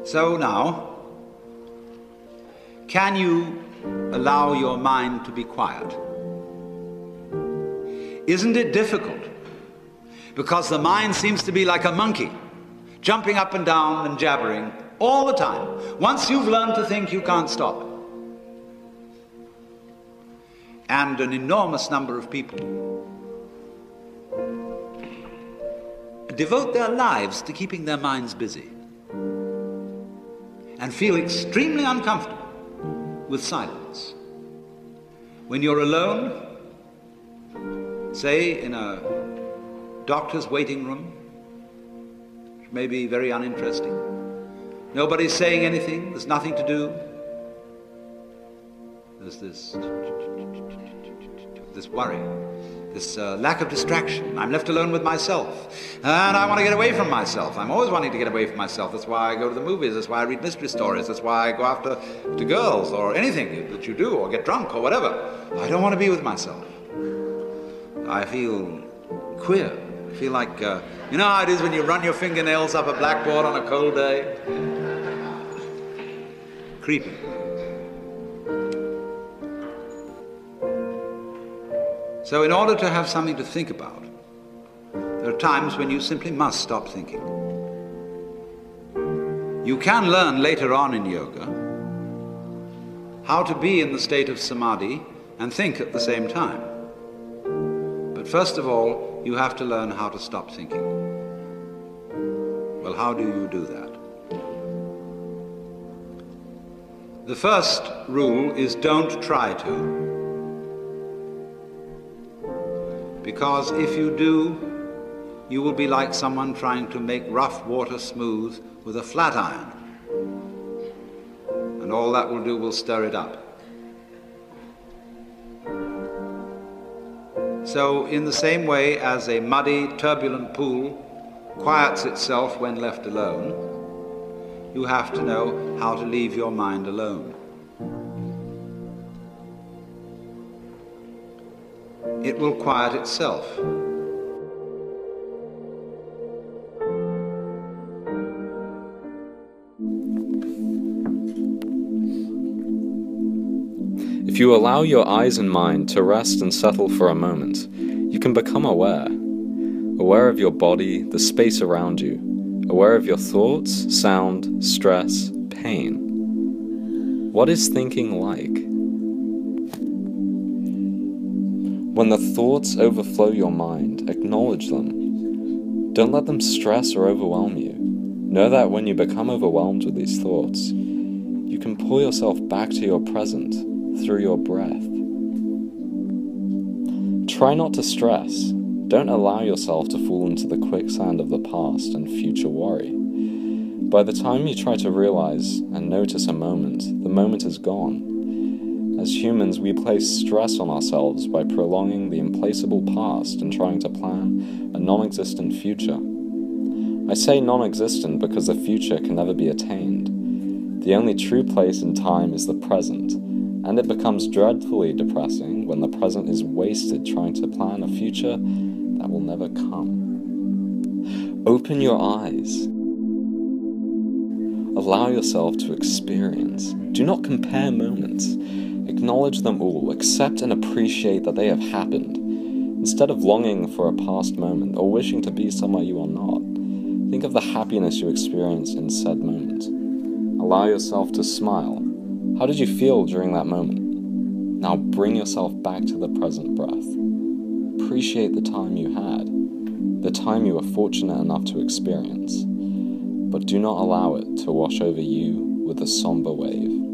So now, can you allow your mind to be quiet? Isn't it difficult? Because the mind seems to be like a monkey, jumping up and down and jabbering all the time. Once you've learned to think, you can't stop. And an enormous number of people devote their lives to keeping their minds busy and feel extremely uncomfortable with silence. When you're alone, say in a doctor's waiting room, which may be very uninteresting, nobody's saying anything, there's nothing to do, there's this worry, this lack of distraction. I'm left alone with myself, and I want to get away from myself. I'm always wanting to get away from myself. That's why I go to the movies, that's why I read mystery stories, that's why I go after to girls or anything that you do, or get drunk or whatever. I don't want to be with myself. I feel queer. I feel like, you know how it is when you run your fingernails up a blackboard on a cold day? Creepy. So in order to have something to think about, there are times when you simply must stop thinking. You can learn later on in yoga how to be in the state of samadhi and think at the same time. But first of all, you have to learn how to stop thinking. Well, how do you do that? The first rule is don't try to. Because if you do, you will be like someone trying to make rough water smooth with a flat iron. And all that will do will stir it up. So in the same way as a muddy, turbulent pool quiets itself when left alone, you have to know how to leave your mind alone. It will quiet itself. If you allow your eyes and mind to rest and settle for a moment, you can become aware. Aware of your body, the space around you, aware of your thoughts, sound, stress, pain. What is thinking like? When the thoughts overflow your mind, acknowledge them. Don't let them stress or overwhelm you. Know that when you become overwhelmed with these thoughts, you can pull yourself back to your present through your breath. Try not to stress. Don't allow yourself to fall into the quicksand of the past and future worry. By the time you try to realize and notice a moment, the moment is gone. As humans, we place stress on ourselves by prolonging the implaceable past and trying to plan a non-existent future. I say non-existent because the future can never be attained. The only true place in time is the present, and it becomes dreadfully depressing when the present is wasted trying to plan a future that will never come. Open your eyes. Allow yourself to experience. Do not compare moments. Acknowledge them all, accept and appreciate that they have happened, instead of longing for a past moment or wishing to be somewhere you are not. Think of the happiness you experienced in said moment. Allow yourself to smile. How did you feel during that moment? Now bring yourself back to the present breath. Appreciate the time you had, the time you were fortunate enough to experience, but do not allow it to wash over you with a somber wave.